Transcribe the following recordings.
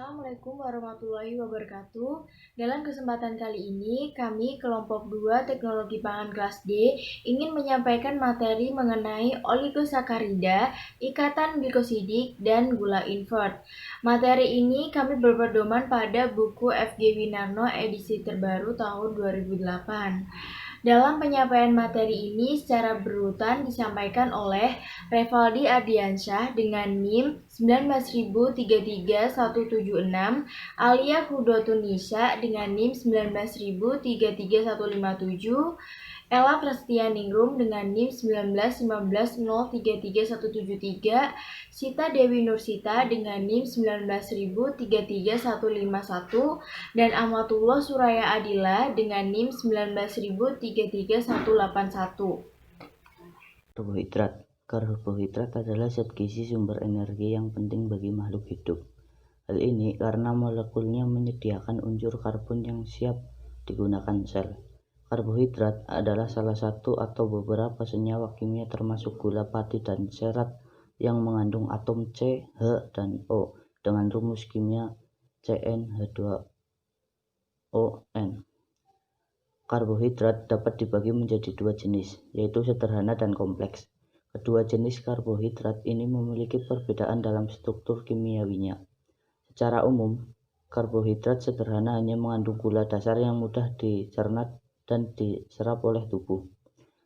Assalamualaikum warahmatullahi wabarakatuh. Dalam kesempatan kali ini, kami kelompok 2 Teknologi Pangan kelas D ingin menyampaikan materi mengenai oligosakarida, ikatan glikosidik, dan gula invert. Materi ini kami berpedoman pada buku F.G. Winarno edisi terbaru tahun 2008. Dalam penyampaian materi ini secara berurutan disampaikan oleh Revaldi Ardiansyah dengan NIM 19033.176, Alia Hudotun Nisa dengan NIM 19033.157, Ella Prestianingrum dengan NIM 1915033.173, Sita Dewi Nursita dengan NIM 19033.151, dan Amatullah Suraya Adila dengan NIM 19033.181. Karbohidrat adalah zat gizi sumber energi yang penting bagi makhluk hidup. Hal ini karena molekulnya menyediakan unsur karbon yang siap digunakan sel. Karbohidrat adalah salah satu atau beberapa senyawa kimia termasuk gula pati dan serat yang mengandung atom C, H, dan O dengan rumus kimia CnH2ON. Karbohidrat dapat dibagi menjadi dua jenis, yaitu sederhana dan kompleks. Kedua jenis karbohidrat ini memiliki perbedaan dalam struktur kimiawinya. Secara umum, karbohidrat sederhana hanya mengandung gula dasar yang mudah dicerna dan diserap oleh tubuh.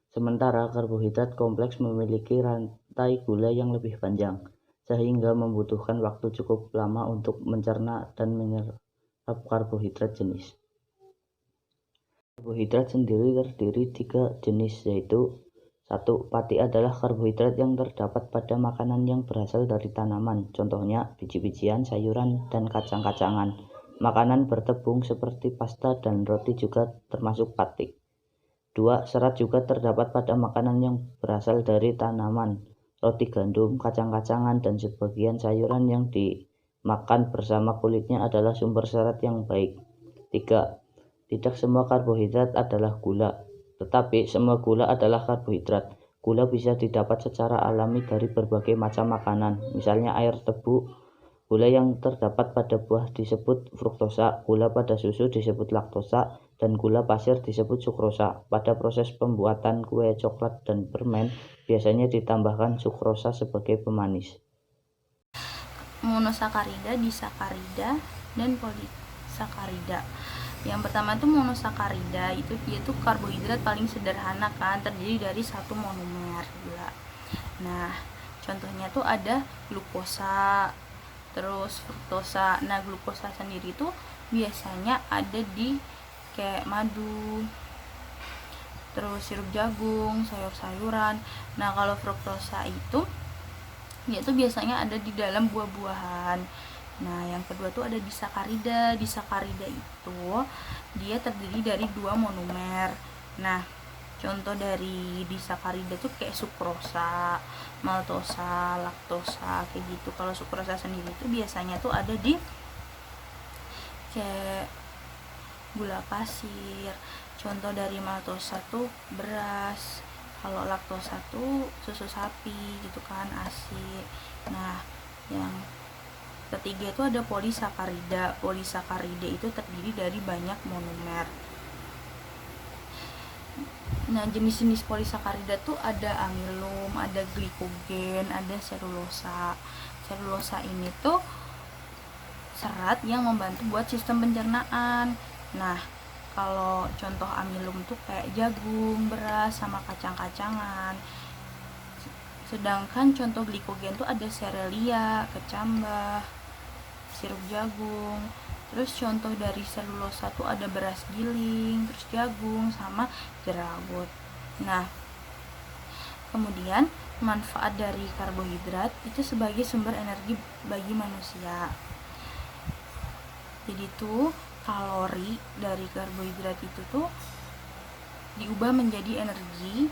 Sementara karbohidrat kompleks memiliki rantai gula yang lebih panjang, sehingga membutuhkan waktu cukup lama untuk mencerna dan menyerap karbohidrat jenis. Karbohidrat sendiri terdiri 3 jenis, yaitu 1. Pati adalah karbohidrat yang terdapat pada makanan yang berasal dari tanaman, contohnya biji-bijian, sayuran, dan kacang-kacangan. Makanan bertepung seperti pasta dan roti juga termasuk pati. 2. Serat juga terdapat pada makanan yang berasal dari tanaman, roti gandum, kacang-kacangan, dan sebagian sayuran yang dimakan bersama kulitnya adalah sumber serat yang baik. 3. Tidak semua karbohidrat adalah gula, tetapi semua gula adalah karbohidrat. Gula bisa didapat secara alami dari berbagai macam makanan, misalnya air tebu. Gula yang terdapat pada buah disebut fruktosa, gula pada susu disebut laktosa, dan gula pasir disebut sukrosa. Pada proses pembuatan kue, coklat, dan permen, biasanya ditambahkan sukrosa sebagai pemanis. Monosakarida, disakarida, dan polisakarida. Yang pertama itu monosakarida, itu dia tuh karbohidrat paling sederhana kan, terdiri dari satu monomer gula. Nah, contohnya tuh ada glukosa, terus fruktosa. Nah, glukosa sendiri tuh biasanya ada di kayak madu, terus sirup jagung, sayur-sayuran. Nah, kalau fruktosa itu dia tuh biasanya ada di dalam buah-buahan. Nah, yang kedua tuh ada disakarida. Disakarida itu dia terdiri dari 2 monomer. Nah, contoh dari disakarida tuh kayak sukrosa, maltosa, laktosa, kayak gitu. Kalau sukrosa sendiri tuh biasanya tuh ada di kayak gula pasir. Contoh dari maltosa tuh beras. Kalau laktosa tuh susu sapi gitu kan, ASI. Nah, yang ketiga itu ada polisakarida. Polisakarida itu terdiri dari banyak monomer. Nah, jenis-jenis polisakarida tuh ada amilum, ada glikogen, ada selulosa. Selulosa ini tuh serat yang membantu buat sistem pencernaan. Nah, kalau contoh amilum tuh kayak jagung, beras, sama kacang-kacangan. Sedangkan contoh glikogen tuh ada serelia, kecambah, sirup jagung. Terus contoh dari selulosa tuh ada beras giling, terus jagung, sama jerawat. Nah, kemudian manfaat dari karbohidrat itu sebagai sumber energi bagi manusia. Jadi tuh kalori dari karbohidrat itu tuh diubah menjadi energi,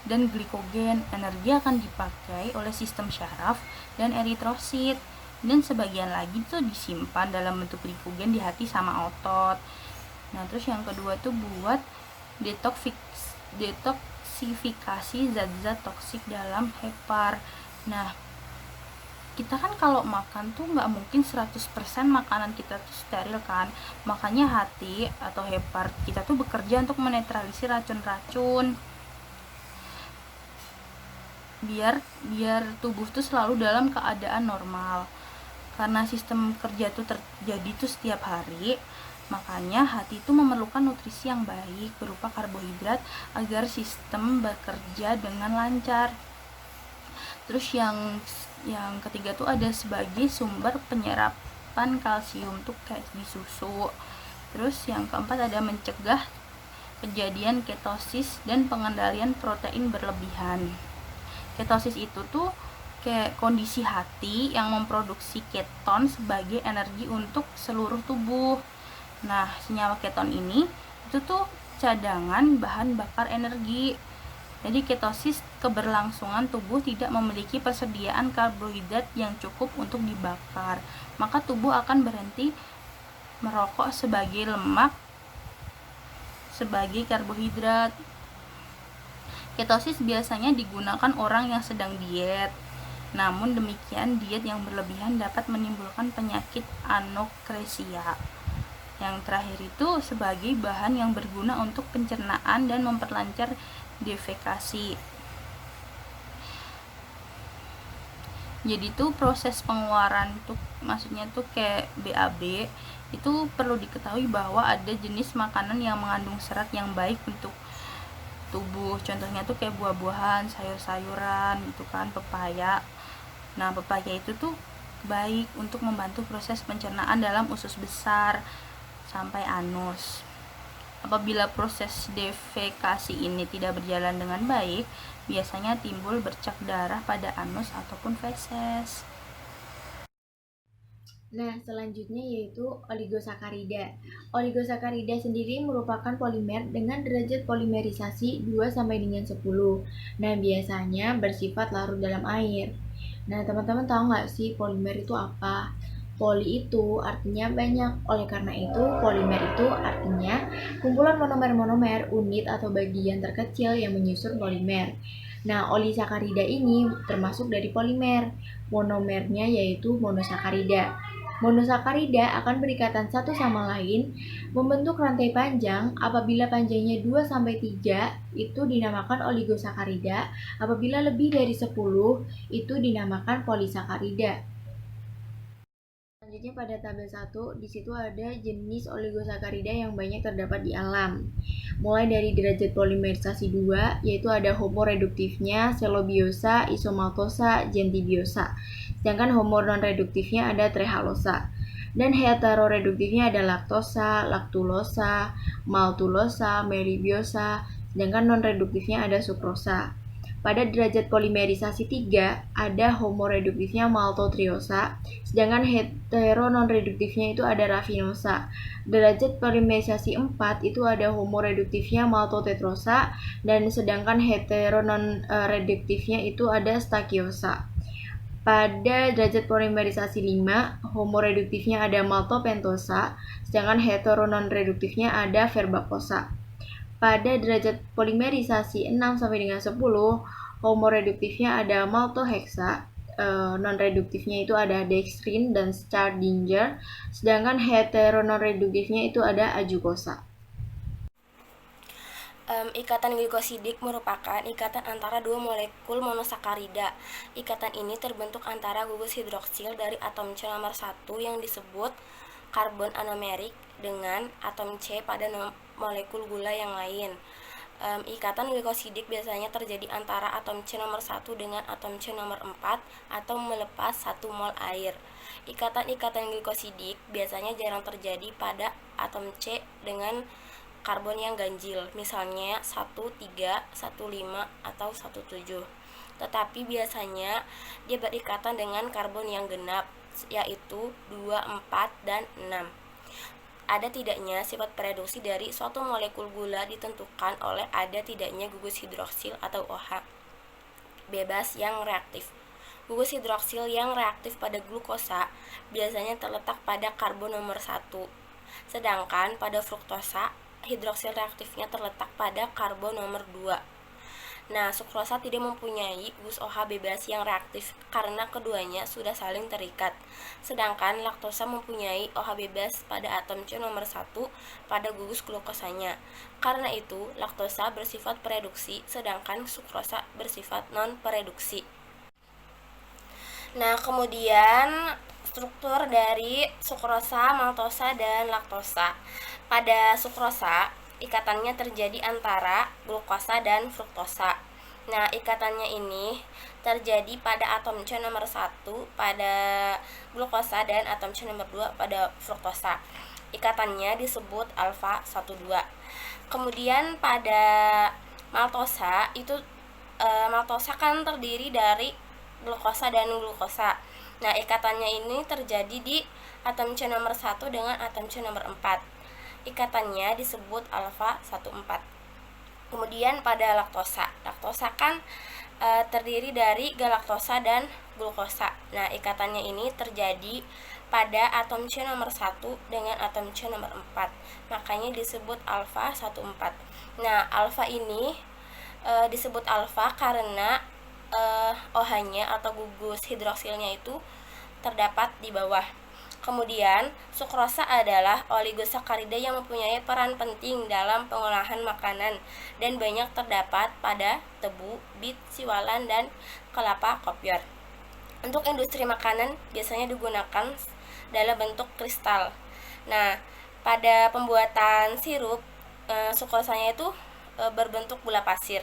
dan glikogen. Energi akan dipakai oleh sistem syaraf dan eritrosit, dan sebagian lagi tuh disimpan dalam bentuk glikogen di hati sama otot. Nah, terus yang kedua tuh buat detoksifikasi zat-zat toksik dalam hepar. Nah, kita kan kalau makan tuh nggak mungkin 100% makanan kita tuh steril kan, makanya hati atau hepat kita tuh bekerja untuk menetralisir racun-racun biar tubuh tuh selalu dalam keadaan normal. Karena sistem kerja tuh terjadi tuh setiap hari, makanya hati itu memerlukan nutrisi yang baik berupa karbohidrat agar sistem bekerja dengan lancar. Terus yang ketiga tuh ada sebagai sumber penyerapan kalsium tuh kayak di susu. Terus yang keempat ada mencegah kejadian ketosis dan pengendalian protein berlebihan. Ketosis itu tuh kayak kondisi hati yang memproduksi keton sebagai energi untuk seluruh tubuh. Nah, senyawa keton ini itu tuh cadangan bahan bakar energi. Jadi ketosis keberlangsungan tubuh tidak memiliki persediaan karbohidrat yang cukup untuk dibakar. Maka tubuh akan berhenti merokok sebagai lemak sebagai karbohidrat. Ketosis biasanya digunakan orang yang sedang diet. Namun demikian, diet yang berlebihan dapat menimbulkan penyakit anokresia. Yang terakhir itu sebagai bahan yang berguna untuk pencernaan dan memperlancar defekasi. Jadi tuh proses pengeluaran tuh maksudnya tuh kayak BAB itu perlu diketahui bahwa ada jenis makanan yang mengandung serat yang baik untuk tubuh. Contohnya tuh kayak buah-buahan, sayur-sayuran gitu kan, pepaya. Nah, pepaya itu tuh baik untuk membantu proses pencernaan dalam usus besar sampai anus. Apabila proses defekasi ini tidak berjalan dengan baik, biasanya timbul bercak darah pada anus ataupun feses. Nah, selanjutnya yaitu oligosakarida. Oligosakarida sendiri merupakan polimer dengan derajat polimerisasi 2 sampai dengan 10. Nah, biasanya bersifat larut dalam air. Nah, teman-teman tahu nggak sih polimer itu apa? Poli itu artinya banyak, oleh karena itu polimer itu artinya kumpulan monomer-monomer unit atau bagian terkecil yang menyusun polimer. Nah, olisakarida ini termasuk dari polimer. Monomernya yaitu monosakarida. Monosakarida akan berikatan satu sama lain membentuk rantai panjang. Apabila panjangnya 2-3 itu dinamakan oligosakarida. Apabila lebih dari 10 itu dinamakan polisakarida. Selanjutnya pada tabel 1, di situ ada jenis oligosakarida yang banyak terdapat di alam. Mulai dari derajat polimerisasi 2, yaitu ada homoreduktifnya, selobiosa, isomaltosa, gentibiosa. Sedangkan homo non-reduktifnya ada trehalosa. Dan heteroreduktifnya ada laktosa, laktulosa, maltulosa, melibiosa. Sedangkan non-reduktifnya ada sukrosa. Pada derajat polimerisasi 3, ada homoreduktifnya maltotriosa, sedangkan heterononreduktifnya itu ada raffinosa. Derajat polimerisasi 4 itu ada homoreduktifnya maltotetrosa, dan sedangkan heterononreduktifnya itu ada stakiosa. Pada derajat polimerisasi 5, homoreduktifnya ada maltopentosa, sedangkan heterononreduktifnya ada verbacosa. Pada derajat polimerisasi 6 sampai dengan 10, homoreduktifnya ada maltoheksa, non-reduktifnya itu ada dextrin dan Stardinger, sedangkan heterononreduktifnya itu ada ajukosa. Ikatan glikosidik merupakan ikatan antara dua molekul monosakarida. Ikatan ini terbentuk antara gugus hidroksil dari atom C nomor 1 yang disebut karbon anomerik dengan atom C pada molekul gula yang lain. Ikatan glikosidik biasanya terjadi antara atom C nomor 1 dengan atom C nomor 4 atau melepas 1 mol air. Ikatan-ikatan glikosidik biasanya jarang terjadi pada atom C dengan karbon yang ganjil, misalnya 1,3, 1,5, atau 1,7. Tetapi biasanya dia berikatan dengan karbon yang genap, yaitu 2, 4, dan 6. Ada tidaknya sifat pereduksi dari suatu molekul gula ditentukan oleh ada tidaknya gugus hidroksil atau OH bebas yang reaktif. Gugus hidroksil yang reaktif pada glukosa biasanya terletak pada karbon nomor 1, sedangkan pada fruktosa hidroksil reaktifnya terletak pada karbon nomor 2. Nah, sukrosa tidak mempunyai gugus OH bebas yang reaktif karena keduanya sudah saling terikat. Sedangkan laktosa mempunyai OH bebas pada atom C nomor 1 pada gugus glukosanya. Karena itu, laktosa bersifat pereduksi sedangkan sukrosa bersifat non-pereduksi. Nah, kemudian struktur dari sukrosa, maltosa, dan laktosa. Pada sukrosa, ikatannya terjadi antara glukosa dan fruktosa. Nah, ikatannya ini terjadi pada atom C nomor 1 pada glukosa dan atom C nomor 2 pada fruktosa. Ikatannya disebut alfa 12. Kemudian pada maltosa itu maltosa kan terdiri dari glukosa dan glukosa. Nah, ikatannya ini terjadi di atom C nomor 1 dengan atom C nomor 4. Ikatannya disebut alfa 14. Kemudian pada laktosa. Laktosa kan terdiri dari galaktosa dan glukosa. Nah, ikatannya ini terjadi pada atom C nomor 1 dengan atom C nomor 4. Makanya disebut alfa 14. Nah, alfa ini disebut alfa karena OH-nya atau gugus hidroksilnya itu terdapat di bawah. Kemudian, sukrosa adalah oligosakarida yang mempunyai peran penting dalam pengolahan makanan dan banyak terdapat pada tebu, bit, siwalan, dan kelapa kopior. Untuk industri makanan biasanya digunakan dalam bentuk kristal. Nah, pada pembuatan sirup, sukrosanya itu berbentuk gula pasir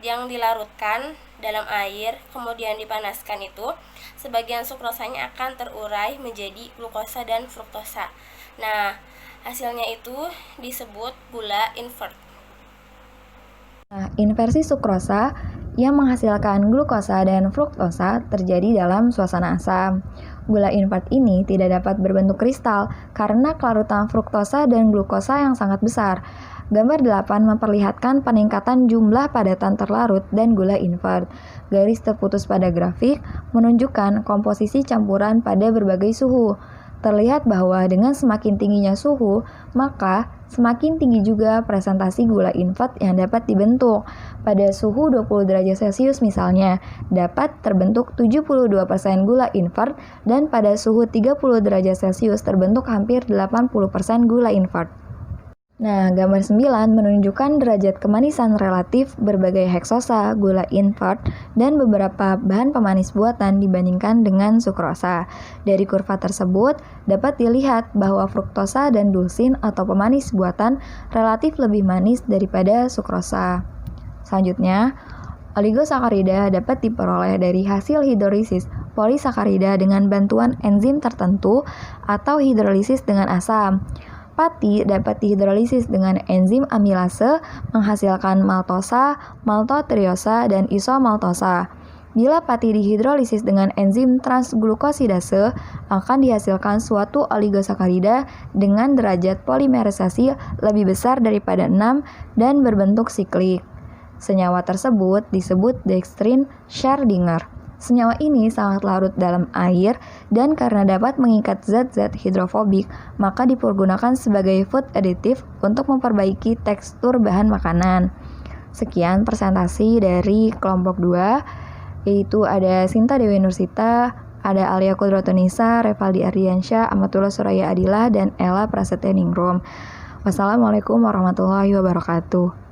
yang dilarutkan dalam air kemudian dipanaskan. Itu sebagian sukrosanya akan terurai menjadi glukosa dan fruktosa. Nah, hasilnya itu disebut gula invert. Nah, inversi sukrosa yang menghasilkan glukosa dan fruktosa terjadi dalam suasana asam. Gula invert ini tidak dapat berbentuk kristal karena kelarutan fruktosa dan glukosa yang sangat besar. Gambar 8 memperlihatkan peningkatan jumlah padatan terlarut dan gula invert. Garis terputus pada grafik menunjukkan komposisi campuran pada berbagai suhu. Terlihat bahwa dengan semakin tingginya suhu, maka semakin tinggi juga presentasi gula invert yang dapat dibentuk. Pada suhu 20 derajat Celcius misalnya, dapat terbentuk 72% gula invert dan pada suhu 30 derajat Celcius terbentuk hampir 80% gula invert. Nah, gambar 9 menunjukkan derajat kemanisan relatif berbagai heksosa, gula invert, dan beberapa bahan pemanis buatan dibandingkan dengan sukrosa. Dari kurva tersebut, dapat dilihat bahwa fruktosa dan dulsin atau pemanis buatan relatif lebih manis daripada sukrosa. Selanjutnya, oligosakarida dapat diperoleh dari hasil hidrolisis polisakarida dengan bantuan enzim tertentu atau hidrolisis dengan asam. Pati dapat dihidrolisis dengan enzim amilase menghasilkan maltosa, maltotriosa, dan isomaltosa. Bila pati dihidrolisis dengan enzim transglukosidase, akan dihasilkan suatu oligosakarida dengan derajat polimerisasi lebih besar daripada 6 dan berbentuk siklik. Senyawa tersebut disebut dextrin Schrödinger. Senyawa ini sangat larut dalam air dan karena dapat mengikat zat-zat hidrofobik, maka dipergunakan sebagai food additive untuk memperbaiki tekstur bahan makanan. Sekian presentasi dari kelompok 2, yaitu ada Sinta Dewi Nursita, ada Alia Kudratunisa, Revaldi Ardiansyah, Amatullah Suraya Adilah, dan Ella Prasetya Ningrum. Wassalamualaikum warahmatullahi wabarakatuh.